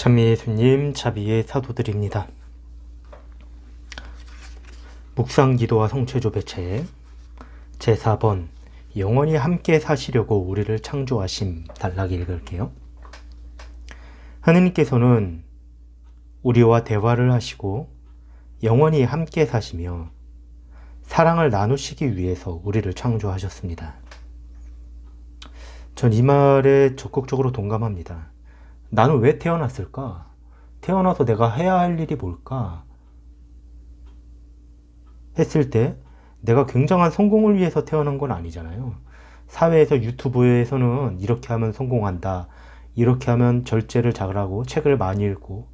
찬미 예수님 자비의 사도들입니다. 묵상기도와 성체조 배차에 제4번 영원히 함께 사시려고 우리를 창조하심 단락 읽을게요. 하느님께서는 우리와 대화를 하시고 영원히 함께 사시며 사랑을 나누시기 위해서 우리를 창조하셨습니다. 전 이 말에 적극적으로 동감합니다. 나는 왜 태어났을까? 태어나서 내가 해야 할 일이 뭘까? 했을 때 내가 굉장한 성공을 위해서 태어난 건 아니잖아요. 사회에서 유튜브에서는 이렇게 하면 성공한다. 이렇게 하면 절제를 잘하고 책을 많이 읽고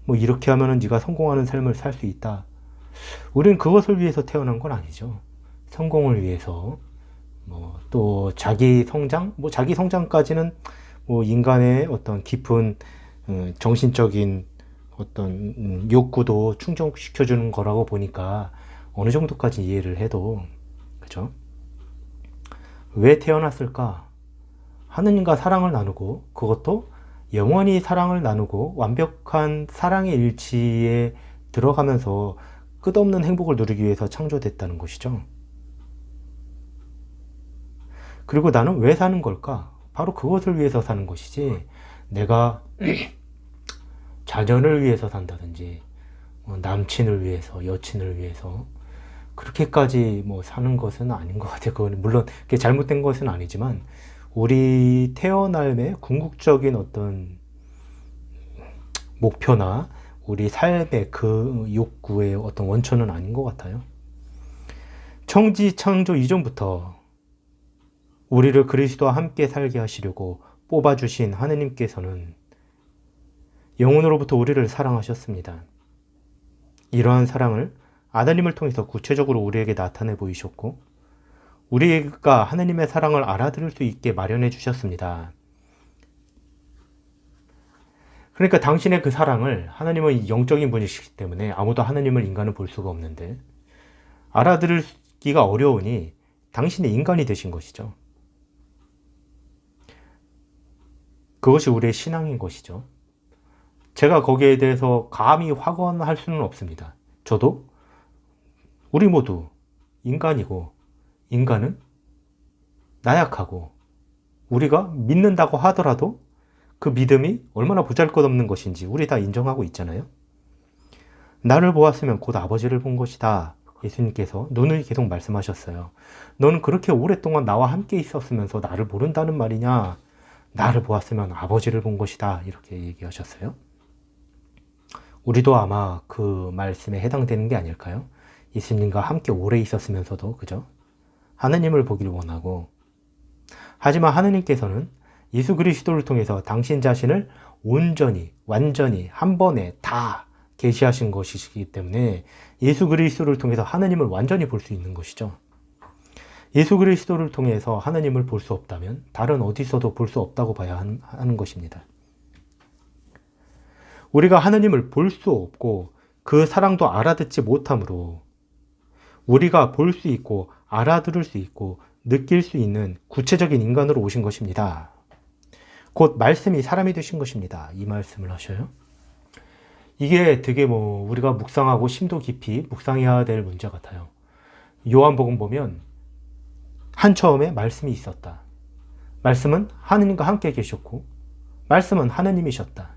뭐 이렇게 하면 네가 성공하는 삶을 살 수 있다. 우리는 그것을 위해서 태어난 건 아니죠. 성공을 위해서 또 자기 성장? 자기 성장까지는 인간의 어떤 깊은 정신적인 어떤 욕구도 충족시켜주는 거라고 보니까 어느 정도까지 이해를 해도, 그죠? 왜 태어났을까? 하느님과 사랑을 나누고, 그것도 영원히 사랑을 나누고 완벽한 사랑의 일치에 들어가면서 끝없는 행복을 누리기 위해서 창조됐다는 것이죠. 그리고 나는 왜 사는 걸까? 바로 그것을 위해서 사는 것이지, 내가 자녀를 위해서 산다든지 남친을 위해서, 여친을 위해서 그렇게까지 사는 것은 아닌 것 같아요. 그건 물론 그게 잘못된 것은 아니지만 우리 태어남의 궁극적인 어떤 목표나 우리 삶의 그 욕구의 어떤 원천은 아닌 것 같아요. 청지 창조 이전부터 우리를 그리스도와 함께 살게 하시려고 뽑아주신 하느님께서는 영혼으로부터 우리를 사랑하셨습니다. 이러한 사랑을 아드님을 통해서 구체적으로 우리에게 나타내 보이셨고, 우리가 하느님의 사랑을 알아들을 수 있게 마련해 주셨습니다. 그러니까 당신의 그 사랑을, 하느님은 영적인 분이시기 때문에 아무도 하느님을 인간은 볼 수가 없는데 알아들기가 어려우니 당신이 인간이 되신 것이죠. 그것이 우리의 신앙인 것이죠. 제가 거기에 대해서 감히 확언할 수는 없습니다. 저도, 우리 모두 인간이고, 인간은 나약하고, 우리가 믿는다고 하더라도 그 믿음이 얼마나 보잘것없는 것인지 우리 다 인정하고 있잖아요. 나를 보았으면 곧 아버지를 본 것이다. 예수님께서 누누이 계속 말씀하셨어요. 너는 그렇게 오랫동안 나와 함께 있었으면서 나를 모른다는 말이냐? 나를 보았으면 아버지를 본 것이다. 이렇게 얘기하셨어요. 우리도 아마 그 말씀에 해당되는 게 아닐까요? 예수님과 함께 오래 있었으면서도, 그죠? 하느님을 보기를 원하고, 하지만 하느님께서는 예수 그리스도를 통해서 당신 자신을 온전히, 완전히, 한 번에 다 계시하신 것이기 때문에 예수 그리스도를 통해서 하느님을 완전히 볼 수 있는 것이죠. 예수 그리스도를 통해서 하느님을 볼 수 없다면 다른 어디서도 볼 수 없다고 봐야 하는 것입니다. 우리가 하느님을 볼 수 없고 그 사랑도 알아듣지 못하므로 우리가 볼 수 있고 알아들을 수 있고 느낄 수 있는 구체적인 인간으로 오신 것입니다. 곧 말씀이 사람이 되신 것입니다. 이 말씀을 하셔요. 이게 되게 우리가 묵상하고 심도 깊이 묵상해야 될 문제 같아요. 요한복음 보면 한 처음에 말씀이 있었다. 말씀은 하느님과 함께 계셨고 말씀은 하느님이셨다.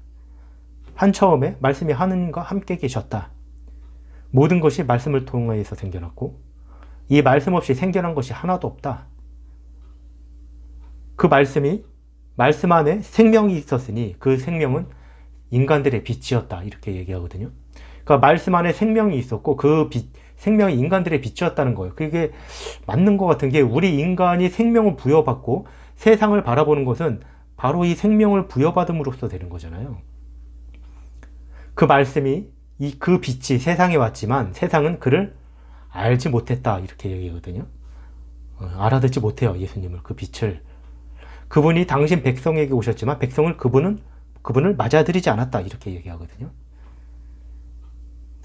한 처음에 말씀이 하느님과 함께 계셨다. 모든 것이 말씀을 통해서 생겨났고 이 말씀 없이 생겨난 것이 하나도 없다. 그 말씀 안에 생명이 있었으니 그 생명은 인간들의 빛이었다. 이렇게 얘기하거든요. 그러니까 말씀 안에 생명이 있었고 그 생명이 인간들의 빛이었다는 거예요. 그게 맞는 것 같은 게, 우리 인간이 생명을 부여받고 세상을 바라보는 것은 바로 이 생명을 부여받음으로써 되는 거잖아요. 그 말씀이, 그 빛이 세상에 왔지만 세상은 그를 알지 못했다. 이렇게 얘기하거든요. 알아듣지 못해요. 예수님을, 그 빛을. 그분이 당신 백성에게 오셨지만 백성을 그분을 맞아들이지 않았다. 이렇게 얘기하거든요.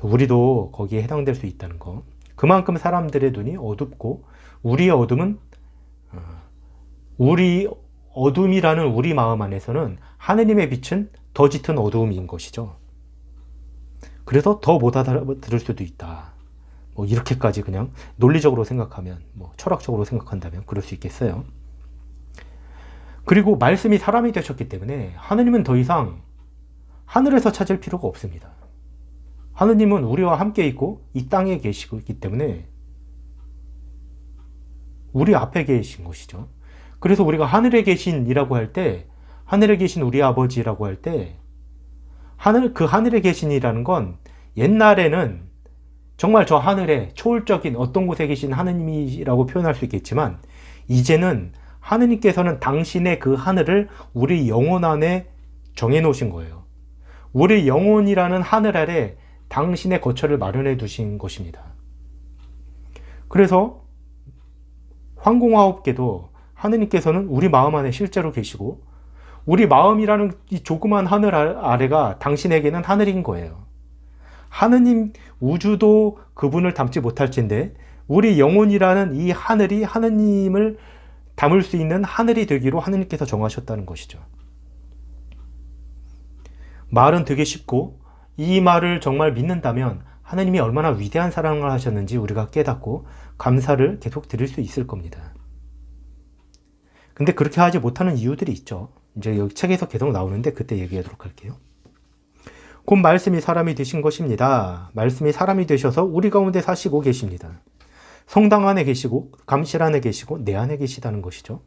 우리도 거기에 해당될 수 있다는 거. 그만큼 사람들의 눈이 어둡고 우리의 어둠은 우리 어둠이라는 우리 마음 안에서는 하느님의 빛은 더 짙은 어두움인 것이죠. 그래서 더 못 알아들을 수도 있다. 뭐 이렇게까지 그냥 논리적으로 생각하면, 뭐 철학적으로 생각한다면 그럴 수 있겠어요. 그리고 말씀이 사람이 되셨기 때문에 하느님은 더 이상 하늘에서 찾을 필요가 없습니다. 하느님은 우리와 함께 있고 이 땅에 계시고 있기 때문에 우리 앞에 계신 것이죠. 그래서 우리가 하늘에 계신이라고 할 때, 하늘에 계신 우리 아버지라고 할 때, 그 하늘에 계신이라는 건 옛날에는 정말 저 하늘에 초월적인 어떤 곳에 계신 하느님이라고 표현할 수 있겠지만, 이제는 하느님께서는 당신의 그 하늘을 우리 영혼 안에 정해놓으신 거예요. 우리 영혼이라는 하늘 아래 당신의 거처를 마련해 두신 것입니다. 그래서 황공화옵계도 하느님께서는 우리 마음 안에 실제로 계시고, 우리 마음이라는 이 조그만 하늘 아래가 당신에게는 하늘인 거예요. 하느님, 우주도 그분을 담지 못할진데 우리 영혼이라는 이 하늘이 하느님을 담을 수 있는 하늘이 되기로 하느님께서 정하셨다는 것이죠. 말은 되게 쉽고, 이 말을 정말 믿는다면 하느님이 얼마나 위대한 사랑을 하셨는지 우리가 깨닫고 감사를 계속 드릴 수 있을 겁니다. 근데 그렇게 하지 못하는 이유들이 있죠. 이제 여기 책에서 계속 나오는데 그때 얘기하도록 할게요. 곧 말씀이 사람이 되신 것입니다. 말씀이 사람이 되셔서 우리 가운데 사시고 계십니다. 성당 안에 계시고 감실 안에 계시고 내 안에 계시다는 것이죠.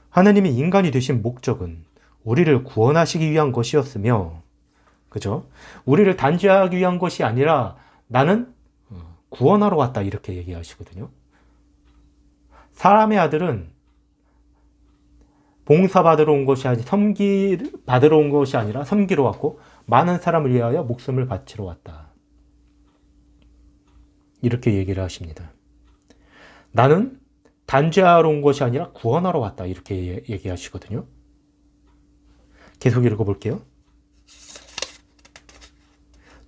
하느님이 인간이 되신 목적은 우리를 구원하시기 위한 것이었으며, 그죠? 우리를 단죄하기 위한 것이 아니라 나는 구원하러 왔다, 이렇게 얘기하시거든요. 사람의 아들은 봉사받으러 온 것이 아니라 받으러 온 것이 아니라 섬기러 왔고 많은 사람을 위하여 목숨을 바치러 왔다, 이렇게 얘기를 하십니다. 나는 단죄하러 온 것이 아니라 구원하러 왔다, 이렇게 얘기하시거든요. 계속 읽어볼게요.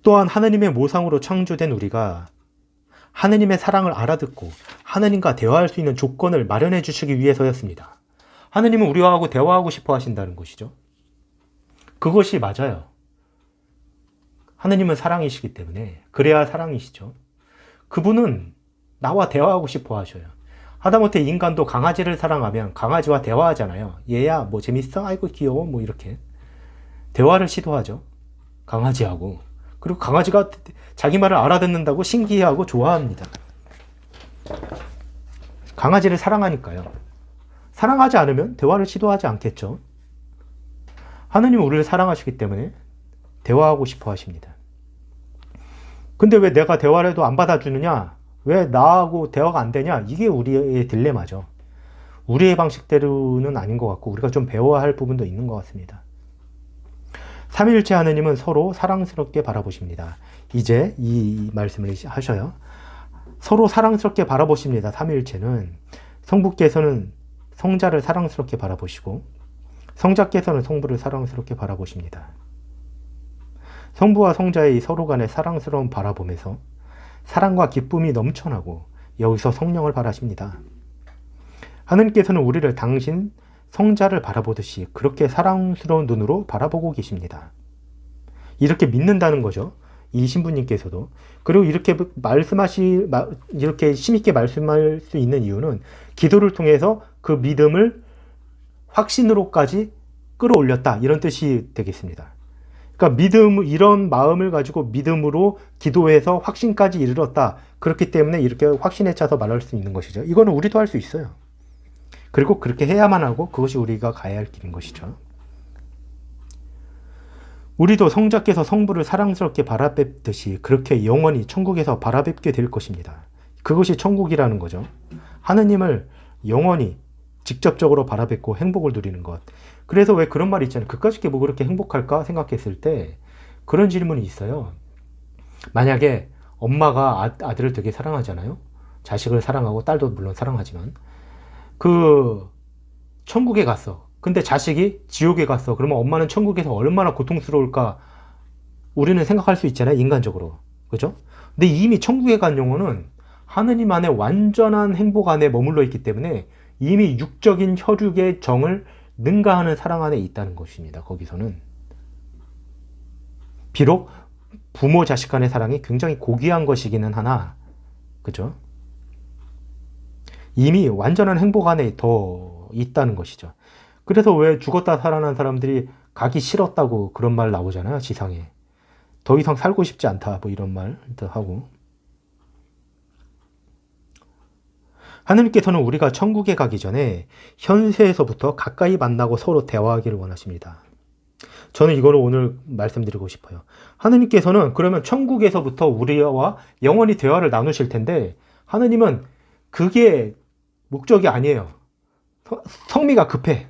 또한 하느님의 모상으로 창조된 우리가 하느님의 사랑을 알아듣고 하느님과 대화할 수 있는 조건을 마련해 주시기 위해서였습니다. 하느님은 우리와 대화하고 싶어 하신다는 것이죠. 그것이 맞아요. 하느님은 사랑이시기 때문에, 그래야 사랑이시죠. 그분은 나와 대화하고 싶어 하셔요. 하다못해 인간도 강아지를 사랑하면 강아지와 대화하잖아요. 얘야 뭐 재밌어? 아이고 귀여워. 뭐 이렇게 대화를 시도하죠, 강아지하고. 그리고 강아지가 자기 말을 알아듣는다고 신기해하고 좋아합니다. 강아지를 사랑하니까요. 사랑하지 않으면 대화를 시도하지 않겠죠. 하느님은 우리를 사랑하시기 때문에 대화하고 싶어 하십니다. 근데 왜 내가 대화를 해도 안 받아주느냐? 왜 나하고 대화가 안 되냐? 이게 우리의 딜레마죠. 우리의 방식대로는 아닌 것 같고 우리가 좀 배워야 할 부분도 있는 것 같습니다. 삼위일체 하느님은 서로 사랑스럽게 바라보십니다. 이제 이 말씀을 하셔요. 서로 사랑스럽게 바라보십니다. 삼위일체는 성부께서는 성자를 사랑스럽게 바라보시고 성자께서는 성부를 사랑스럽게 바라보십니다. 성부와 성자의 서로 간의 사랑스러운 바라봄에서 사랑과 기쁨이 넘쳐나고 여기서 성령을 바라십니다. 하느님께서는 우리를 당신 성자를 바라보듯이 그렇게 사랑스러운 눈으로 바라보고 계십니다. 이렇게 믿는다는 거죠, 이 신부님께서도. 그리고 이렇게 이렇게 힘있게 말씀할 수 있는 이유는 기도를 통해서 그 믿음을 확신으로까지 끌어올렸다, 이런 뜻이 되겠습니다. 그러니까 이런 마음을 가지고 믿음으로 기도해서 확신까지 이르렀다. 그렇기 때문에 이렇게 확신에 차서 말할 수 있는 것이죠. 이거는 우리도 할 수 있어요. 그리고 그렇게 해야만 하고 그것이 우리가 가야 할 길인 것이죠. 우리도 성자께서 성부를 사랑스럽게 바라뵙듯이 그렇게 영원히 천국에서 바라뵙게 될 것입니다. 그것이 천국이라는 거죠. 하느님을 영원히 직접적으로 바라뵙고 행복을 누리는 것. 그래서 왜 그런 말이 있잖아요. 그까짓 게 뭐 그렇게 행복할까 생각했을 때 그런 질문이 있어요. 만약에 엄마가 아들을 되게 사랑하잖아요. 자식을 사랑하고 딸도 물론 사랑하지만 천국에 갔어. 근데 자식이 지옥에 갔어. 그러면 엄마는 천국에서 얼마나 고통스러울까 우리는 생각할 수 있잖아요, 인간적으로. 그죠? 근데 이미 천국에 간 영혼은 하느님 안에 완전한 행복 안에 머물러 있기 때문에 이미 육적인 혈육의 정을 능가하는 사랑 안에 있다는 것입니다. 거기서는 비록 부모 자식 간의 사랑이 굉장히 고귀한 것이기는 하나, 그죠? 이미 완전한 행복 안에 더 있다는 것이죠. 그래서 왜 죽었다 살아난 사람들이 가기 싫었다고 그런 말 나오잖아요. 지상에. 더 이상 살고 싶지 않다. 뭐 이런 말도 하고. 하느님께서는 우리가 천국에 가기 전에 현세에서부터 가까이 만나고 서로 대화하기를 원하십니다. 저는 이거를 오늘 말씀드리고 싶어요. 하느님께서는 그러면 천국에서부터 우리와 영원히 대화를 나누실 텐데, 하느님은 그게 목적이 아니에요. 성미가 급해.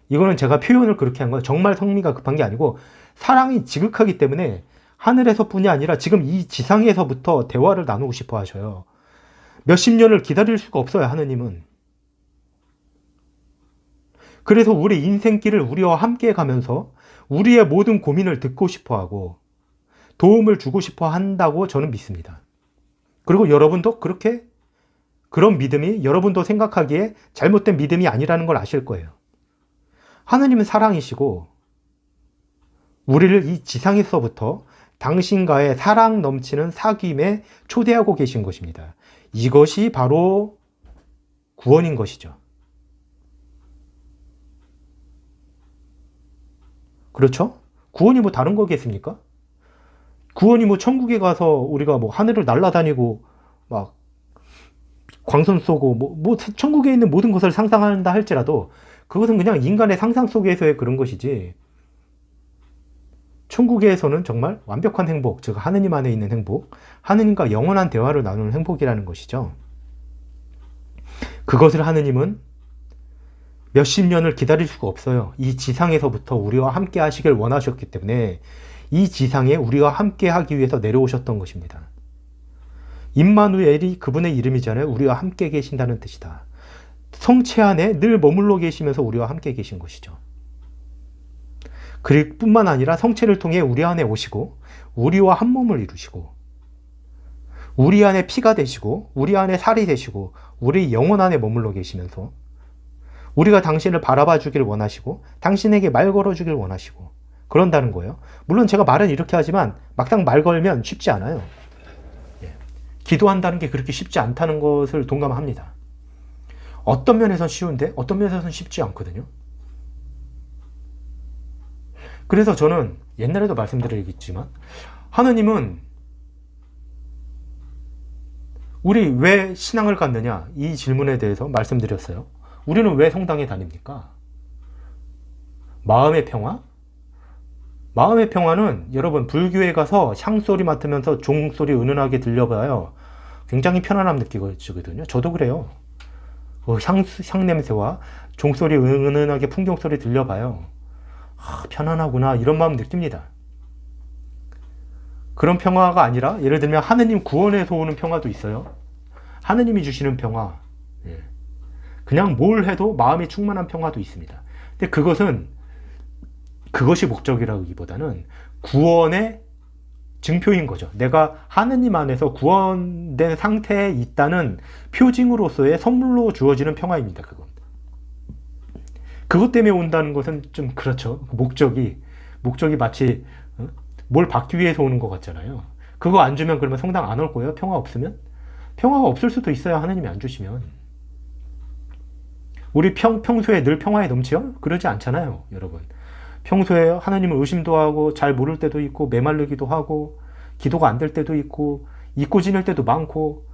이거는 제가 표현을 그렇게 한 거예요. 정말 성미가 급한 게 아니고 사랑이 지극하기 때문에 하늘에서뿐이 아니라 지금 이 지상에서부터 대화를 나누고 싶어 하셔요. 몇십 년을 기다릴 수가 없어요, 하느님은. 그래서 우리 인생길을 우리와 함께 가면서 우리의 모든 고민을 듣고 싶어 하고 도움을 주고 싶어 한다고 저는 믿습니다. 그리고 여러분도 그렇게 그런 믿음이 여러분도 생각하기에 잘못된 믿음이 아니라는 걸 아실 거예요. 하느님은 사랑이시고 우리를 이 지상에서부터 당신과의 사랑 넘치는 사귐에 초대하고 계신 것입니다. 이것이 바로 구원인 것이죠. 그렇죠? 구원이 뭐 다른 거겠습니까? 구원이 뭐 천국에 가서 우리가 뭐 하늘을 날아다니고 막 광선 쏘고 뭐 천국에 있는 모든 것을 상상한다 할지라도 그것은 그냥 인간의 상상 속에서의 그런 것이지, 천국에서는 정말 완벽한 행복, 즉 하느님 안에 있는 행복, 하느님과 영원한 대화를 나누는 행복이라는 것이죠. 그것을 하느님은 몇십 년을 기다릴 수가 없어요. 이 지상에서부터 우리와 함께 하시길 원하셨기 때문에 이 지상에 우리와 함께 하기 위해서 내려오셨던 것입니다. 임마누엘이 그분의 이름이잖아요. 우리와 함께 계신다는 뜻이다. 성체 안에 늘 머물러 계시면서 우리와 함께 계신 것이죠. 그릴 뿐만 아니라 성체를 통해 우리 안에 오시고 우리와 한 몸을 이루시고 우리 안에 피가 되시고 우리 안에 살이 되시고 우리 영혼 안에 머물러 계시면서 우리가 당신을 바라봐 주길 원하시고 당신에게 말 걸어 주길 원하시고 그런다는 거예요. 물론 제가 말은 이렇게 하지만 막상 말 걸면 쉽지 않아요. 기도한다는 게 그렇게 쉽지 않다는 것을 동감합니다. 어떤 면에선 쉬운데 어떤 면에서는 쉽지 않거든요. 그래서 저는 옛날에도 말씀드리겠지만 하느님은 우리 왜 신앙을 갖느냐 이 질문에 대해서 말씀드렸어요. 우리는 왜 성당에 다닙니까? 마음의 평화? 마음의 평화는 여러분 불교에 가서 향소리 맡으면서 종소리 은은하게 들려봐요. 굉장히 편안함 느끼거든요. 저도 그래요. 향냄새와 종소리 은은하게 풍경소리 들려봐요. 편안하구나 이런 마음 느낍니다. 그런 평화가 아니라 예를 들면 하느님 구원에서 오는 평화도 있어요. 하느님이 주시는 평화, 그냥 뭘 해도 마음이 충만한 평화도 있습니다. 근데 그것이 목적이라기보다는 구원의 증표인 거죠. 내가 하느님 안에서 구원된 상태에 있다는 표징으로서의 선물로 주어지는 평화입니다. 그것 때문에 온다는 것은 좀 그렇죠. 목적이 마치 뭘 받기 위해서 오는 것 같잖아요. 그거 안 주면 그러면 성당 안 올 거예요? 평화 없으면? 평화가 없을 수도 있어요. 하느님이 안 주시면. 우리 평소에 늘 평화에 넘치요? 그러지 않잖아요, 여러분. 평소에 하나님을 의심도 하고 잘 모를 때도 있고 메말르기도 하고 기도가 안 될 때도 있고 잊고 지낼 때도 많고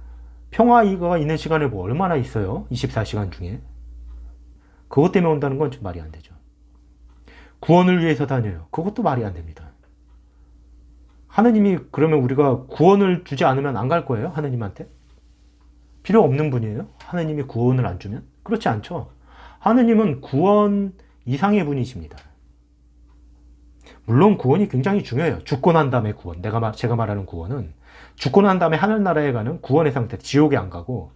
평화가 있는 시간에 뭐 얼마나 있어요? 24시간 중에. 그것 때문에 온다는 건 좀 말이 안 되죠. 구원을 위해서 다녀요. 그것도 말이 안 됩니다. 하느님이 그러면 우리가 구원을 주지 않으면 안 갈 거예요? 하느님한테? 필요 없는 분이에요? 하느님이 구원을 안 주면? 그렇지 않죠. 하느님은 구원 이상의 분이십니다. 물론 구원이 굉장히 중요해요. 죽고 난 다음에 구원. 제가 말하는 구원은 죽고 난 다음에 하늘나라에 가는 구원의 상태, 지옥에 안 가고,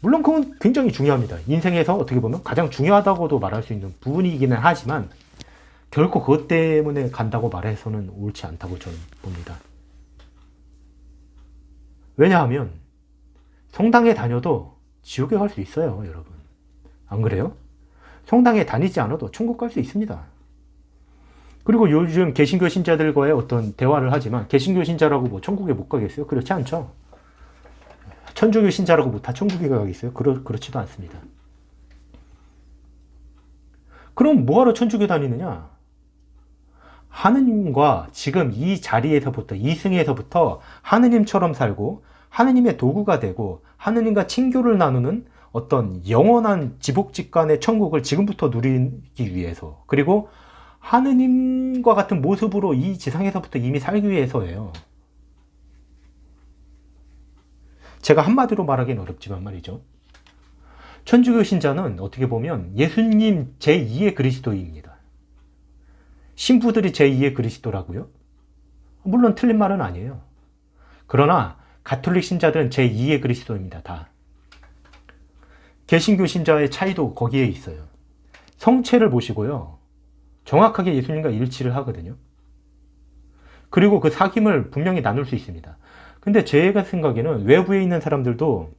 물론 그건 굉장히 중요합니다. 인생에서 어떻게 보면 가장 중요하다고도 말할 수 있는 부분이기는 하지만 결코 그것 때문에 간다고 말해서는 옳지 않다고 저는 봅니다. 왜냐하면 성당에 다녀도 지옥에 갈 수 있어요, 여러분. 안 그래요? 성당에 다니지 않아도 천국 갈 수 있습니다. 그리고 요즘 개신교 신자들과의 어떤 대화를 하지만 개신교 신자라고 뭐 천국에 못 가겠어요? 그렇지 않죠. 천주교 신자라고 뭐 다 천국에 가겠어요? 그렇지도 않습니다. 그럼 뭐하러 천주교 다니느냐? 하느님과 지금 이 자리에서부터, 이 승에서부터 하느님처럼 살고 하느님의 도구가 되고 하느님과 친교를 나누는 어떤 영원한 지복직간의 천국을 지금부터 누리기 위해서, 그리고 하느님과 같은 모습으로 이 지상에서부터 이미 살기 위해서예요. 제가 한마디로 말하기는 어렵지만 말이죠. 천주교 신자는 어떻게 보면 예수님 제2의 그리스도입니다. 신부들이 제2의 그리스도라고요? 물론 틀린 말은 아니에요. 그러나 가톨릭 신자들은 제2의 그리스도입니다. 다. 개신교 신자의 차이도 거기에 있어요. 성체를 보시고요. 정확하게 예수님과 일치를 하거든요. 그리고 그 사귐을 분명히 나눌 수 있습니다. 근데 제가 생각에는 외부에 있는 사람들도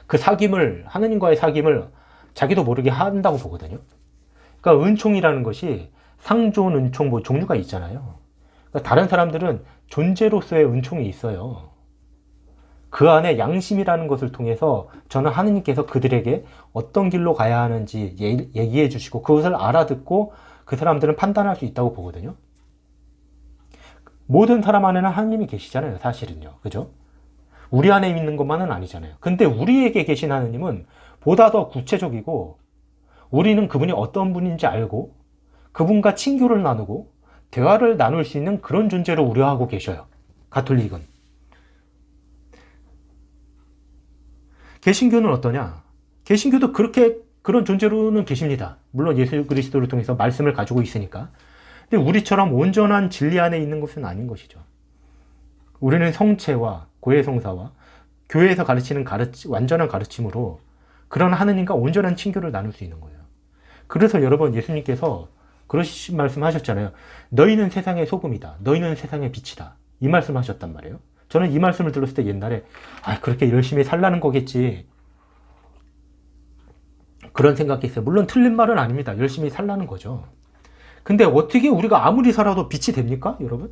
그 사귐을, 하느님과의 사귐을 자기도 모르게 한다고 보거든요. 그러니까 은총이라는 것이 상존, 은총, 뭐 종류가 있잖아요. 그러니까 다른 사람들은 존재로서의 은총이 있어요. 그 안에 양심이라는 것을 통해서 저는 하느님께서 그들에게 어떤 길로 가야 하는지 얘기해 주시고 그것을 알아듣고 그 사람들은 판단할 수 있다고 보거든요. 모든 사람 안에는 하느님이 계시잖아요. 사실은요. 그죠? 우리 안에 있는 것만은 아니잖아요. 근데 우리에게 계신 하느님은 보다 더 구체적이고 우리는 그분이 어떤 분인지 알고 그분과 친교를 나누고 대화를 나눌 수 있는 그런 존재로 우려하고 계셔요. 가톨릭은. 개신교는 어떠냐? 개신교도 그런 존재로는 계십니다. 물론 예수 그리스도를 통해서 말씀을 가지고 있으니까. 근데 우리처럼 온전한 진리 안에 있는 것은 아닌 것이죠. 우리는 성체와 고해성사와 교회에서 가르치는 완전한 가르침으로 그런 하느님과 온전한 친교를 나눌 수 있는 거예요. 그래서 여러분 예수님께서 그러신 말씀 하셨잖아요. 너희는 세상의 소금이다. 너희는 세상의 빛이다. 이 말씀 하셨단 말이에요. 저는 이 말씀을 들었을 때 옛날에 그렇게 열심히 살라는 거겠지. 그런 생각했어요. 물론 틀린 말은 아닙니다. 열심히 살라는 거죠. 근데 어떻게 우리가 아무리 살아도 빛이 됩니까? 여러분?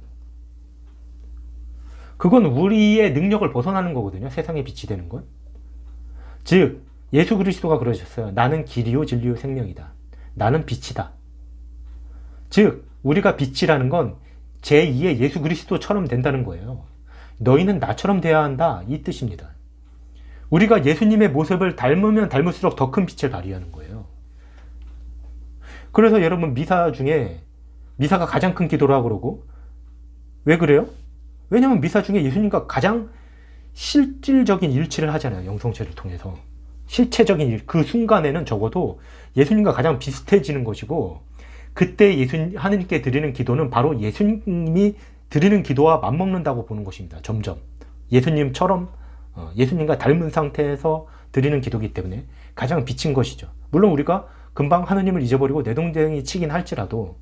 그건 우리의 능력을 벗어나는 거거든요. 세상에 빛이 되는 건. 즉 예수 그리스도가 그러셨어요. 나는 길이요 진리요 생명이다. 나는 빛이다. 즉 우리가 빛이라는 건 제2의 예수 그리스도처럼 된다는 거예요. 너희는 나처럼 돼야 한다. 이 뜻입니다. 우리가 예수님의 모습을 닮으면 닮을수록 더 큰 빛을 발휘하는 거예요. 그래서 여러분 미사 중에 미사가 가장 큰 기도라고 그러고 왜 그래요? 왜냐하면 미사 중에 예수님과 가장 실질적인 일치를 하잖아요. 영성체를 통해서. 실체적인 그 순간에는 적어도 예수님과 가장 비슷해지는 것이고 그때 하느님께 드리는 기도는 바로 예수님이 드리는 기도와 맞먹는다고 보는 것입니다. 점점. 예수님처럼 예수님과 닮은 상태에서 드리는 기도이기 때문에 가장 비친 것이죠. 물론 우리가 금방 하느님을 잊어버리고 내동댕이 치긴 할지라도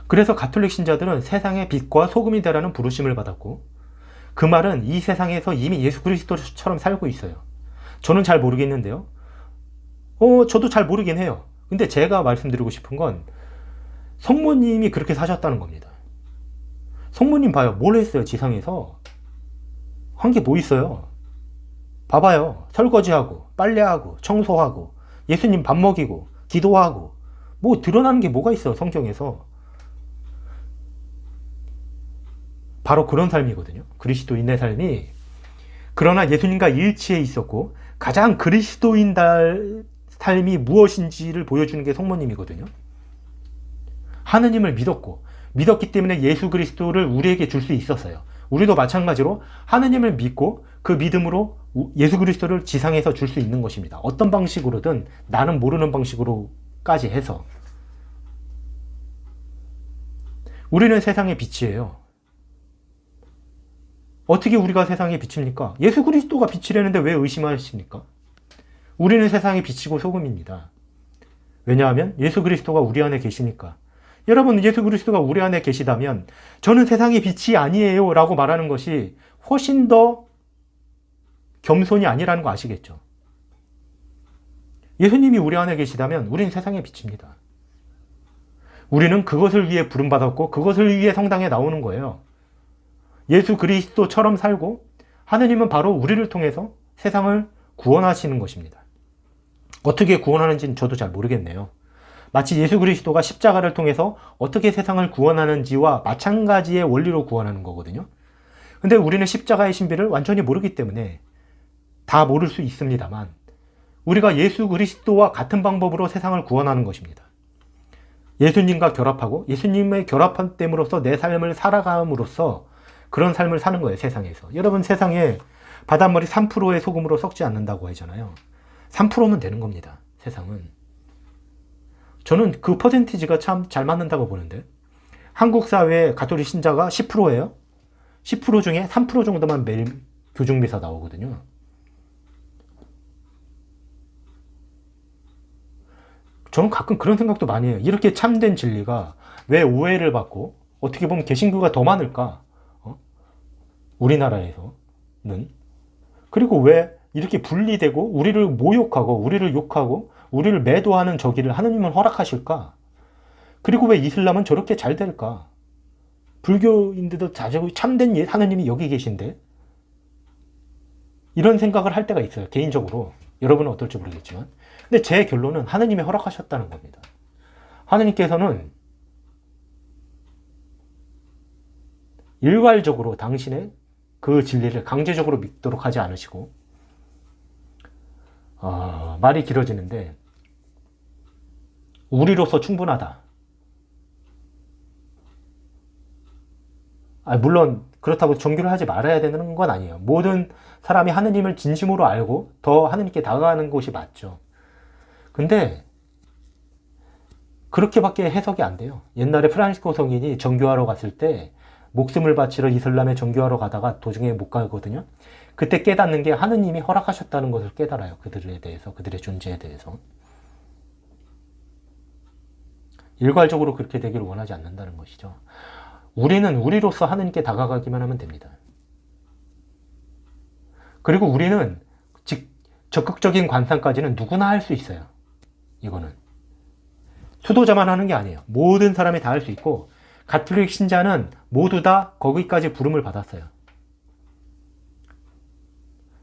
그래서 가톨릭 신자들은 세상의 빛과 소금이 되라는 부르심을 받았고 그 말은 이 세상에서 이미 예수 그리스도처럼 살고 있어요. 저는 잘 모르겠는데요. 저도 잘 모르긴 해요. 근데 제가 말씀드리고 싶은 건 성모님이 그렇게 사셨다는 겁니다. 성모님 봐요. 뭘 했어요? 지상에서. 한 게 뭐 있어요? 봐봐요. 설거지하고 빨래하고 청소하고 예수님 밥 먹이고 기도하고 뭐 드러나는 게 뭐가 있어요? 성경에서. 바로 그런 삶이거든요. 그리스도인의 삶이. 그러나 예수님과 일치해 있었고 가장 그리스도인 삶이 무엇인지를 보여주는 게 성모님이거든요. 하느님을 믿었기 때문에 예수 그리스도를 우리에게 줄 수 있었어요. 우리도 마찬가지로 하느님을 믿고 그 믿음으로 예수 그리스도를 지상에서 줄 수 있는 것입니다. 어떤 방식으로든 나는 모르는 방식으로까지 해서. 우리는 세상의 빛이에요. 어떻게 우리가 세상의 빛입니까? 예수 그리스도가 빛이라는데 왜 의심하십니까? 우리는 세상의 빛이고 소금입니다. 왜냐하면 예수 그리스도가 우리 안에 계시니까. 여러분 예수 그리스도가 우리 안에 계시다면 저는 세상의 빛이 아니에요 라고 말하는 것이 훨씬 더 겸손이 아니라는 거 아시겠죠? 예수님이 우리 안에 계시다면 우리는 세상의 빛입니다. 우리는 그것을 위해 부름받았고 그것을 위해 성당에 나오는 거예요. 예수 그리스도처럼 살고 하느님은 바로 우리를 통해서 세상을 구원하시는 것입니다. 어떻게 구원하는지는 저도 잘 모르겠네요. 마치 예수 그리스도가 십자가를 통해서 어떻게 세상을 구원하는지와 마찬가지의 원리로 구원하는 거거든요. 근데 우리는 십자가의 신비를 완전히 모르기 때문에 다 모를 수 있습니다만 우리가 예수 그리스도와 같은 방법으로 세상을 구원하는 것입니다. 예수님과 결합하고 예수님의 결합됨으로써 내 삶을 살아감으로써 그런 삶을 사는 거예요, 세상에서. 여러분, 세상에 바닷물이 3%의 소금으로 썩지 않는다고 하잖아요. 3%면 되는 겁니다, 세상은. 저는 그 퍼센티지가 참 잘 맞는다고 보는데, 한국 사회의 가톨릭 신자가 10%예요. 10% 중에 3% 정도만 매일 교중미사 나오거든요. 저는 가끔 그런 생각도 많이 해요. 이렇게 참된 진리가 왜 오해를 받고 어떻게 보면 개신교가 더 많을까? 우리나라에서는. 그리고 왜 이렇게 분리되고 우리를 모욕하고 우리를 욕하고 우리를 매도하는 저기를 하느님은 허락하실까? 그리고 왜 이슬람은 저렇게 잘 될까? 불교인들도 참된 하느님이 여기 계신데? 이런 생각을 할 때가 있어요, 개인적으로. 여러분은 어떨지 모르겠지만. 근데 제 결론은 하느님이 허락하셨다는 겁니다. 하느님께서는 일괄적으로 당신의 그 진리를 강제적으로 믿도록 하지 않으시고, 말이 길어지는데, 우리로서 충분하다. 물론 그렇다고 정규를 하지 말아야 되는 건 아니에요. 모든 사람이 하느님을 진심으로 알고 더 하느님께 다가가는 것이 맞죠. 근데 그렇게밖에 해석이 안 돼요. 옛날에 프란시스코 성인이 정교하러 갔을 때 목숨을 바치러 이슬람에 정교하러 가다가 도중에 못 가거든요. 그때 깨닫는 게 하느님이 허락하셨다는 것을 깨달아요. 그들에 대해서, 그들의 존재에 대해서. 일괄적으로 그렇게 되기를 원하지 않는다는 것이죠. 우리는 우리로서 하느님께 다가가기만 하면 됩니다. 그리고 우리는 적극적인 관상까지는 누구나 할 수 있어요. 이거는 수도자만 하는 게 아니에요. 모든 사람이 다 할 수 있고, 가톨릭 신자는 모두 다 거기까지 부름을 받았어요.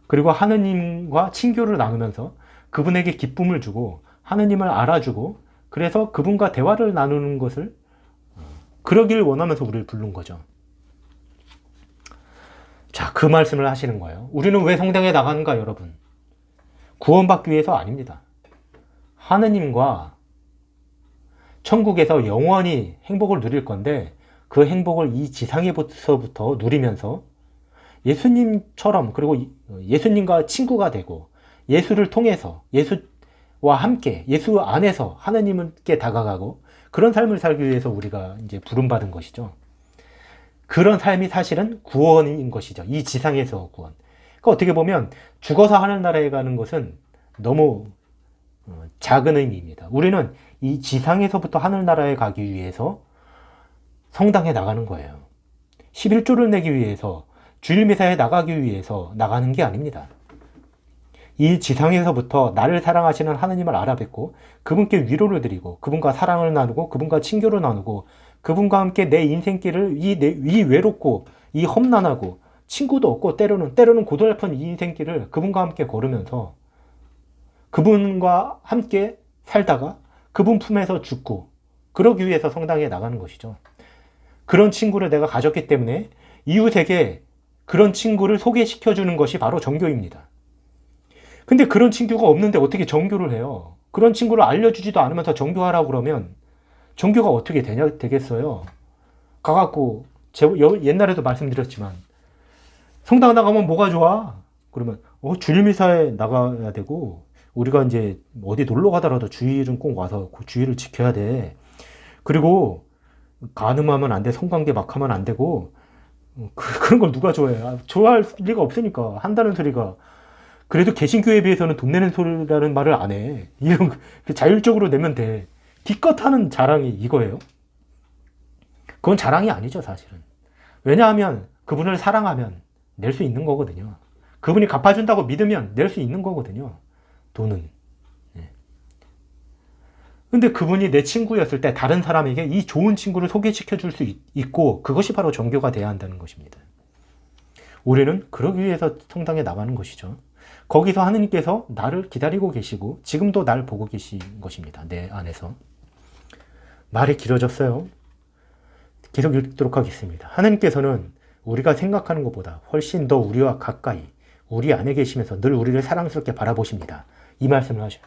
그리고 하느님과 친교를 나누면서 그분에게 기쁨을 주고 하느님을 알아주고, 그래서 그분과 대화를 나누는 것을 그러길 원하면서 우리를 부른 거죠. 자, 그 말씀을 하시는 거예요. 우리는 왜 성당에 나가는가, 여러분? 구원받기 위해서 아닙니다. 하느님과 천국에서 영원히 행복을 누릴 건데, 그 행복을 이 지상에서부터 누리면서 예수님처럼, 그리고 예수님과 친구가 되고 예수를 통해서 예수와 함께 예수 안에서 하느님께 다가가고, 그런 삶을 살기 위해서 우리가 이제 부름받은 것이죠. 그런 삶이 사실은 구원인 것이죠. 이 지상에서 구원. 그러니까 어떻게 보면 죽어서 하늘나라에 가는 것은 너무 작은 의미입니다. 우리는 이 지상에서부터 하늘나라에 가기 위해서 성당에 나가는 거예요. 11조를 내기 위해서, 주일미사에 나가기 위해서 나가는 게 아닙니다. 이 지상에서부터 나를 사랑하시는 하느님을 알아뵙고 그분께 위로를 드리고 그분과 사랑을 나누고 그분과 친교를 나누고 그분과 함께 내 인생길을 이 외롭고 이 험난하고 친구도 없고 때로는 고달픈 이 인생길을 그분과 함께 걸으면서 그분과 함께 살다가 그분 품에서 죽고, 그러기 위해서 성당에 나가는 것이죠. 그런 친구를 내가 가졌기 때문에 이웃에게 그런 친구를 소개시켜주는 것이 바로 정교입니다. 근데 그런 친구가 없는데 어떻게 정교를 해요? 그런 친구를 알려주지도 않으면서 정교하라고 그러면 정교가 어떻게 되겠어요? 가갖고, 옛날에도 말씀드렸지만, 성당 나가면 뭐가 좋아? 그러면, 주일미사에 나가야 되고, 우리가 이제 어디 놀러 가더라도 주일은 꼭 와서 그 주일을 지켜야 돼. 그리고, 간음하면 안 돼. 성관계 막 하면 안 되고, 그런 걸 누가 좋아해? 좋아할 리가 없으니까. 한다는 소리가. 그래도 개신교에 비해서는 돈 내는 소리라는 말을 안 해. 이런, 자율적으로 내면 돼. 기껏 하는 자랑이 이거예요. 그건 자랑이 아니죠, 사실은. 왜냐하면 그분을 사랑하면 낼 수 있는 거거든요. 그분이 갚아준다고 믿으면 낼 수 있는 거거든요. 돈은. 근데 그분이 내 친구였을 때 다른 사람에게 이 좋은 친구를 소개시켜 줄 수 있고 그것이 바로 종교가 돼야 한다는 것입니다. 우리는 그러기 위해서 성당에 나가는 것이죠. 거기서 하느님께서 나를 기다리고 계시고 지금도 날 보고 계신 것입니다. 내 안에서. 말이 길어졌어요. 계속 읽도록 하겠습니다. 하느님께서는 우리가 생각하는 것보다 훨씬 더 우리와 가까이 우리 안에 계시면서 늘 우리를 사랑스럽게 바라보십니다. 이 말씀을 하셔요.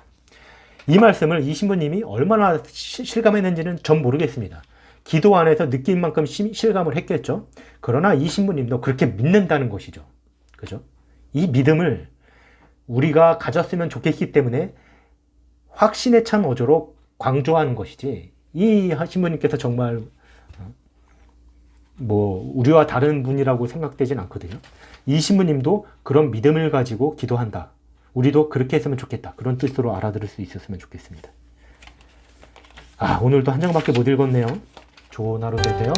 이 말씀을 이 신부님이 얼마나 실감했는지는 전 모르겠습니다. 기도 안에서 느낀 만큼 실감을 했겠죠. 그러나 이 신부님도 그렇게 믿는다는 것이죠. 그죠? 이 믿음을 우리가 가졌으면 좋겠기 때문에 확신에 찬 어조로 강조하는 것이지, 이 신부님께서 정말 우리와 다른 분이라고 생각되진 않거든요. 이 신부님도 그런 믿음을 가지고 기도한다. 우리도 그렇게 했으면 좋겠다. 그런 뜻으로 알아들을 수 있었으면 좋겠습니다. 오늘도 한 장밖에 못 읽었네요. 좋은 하루 되세요.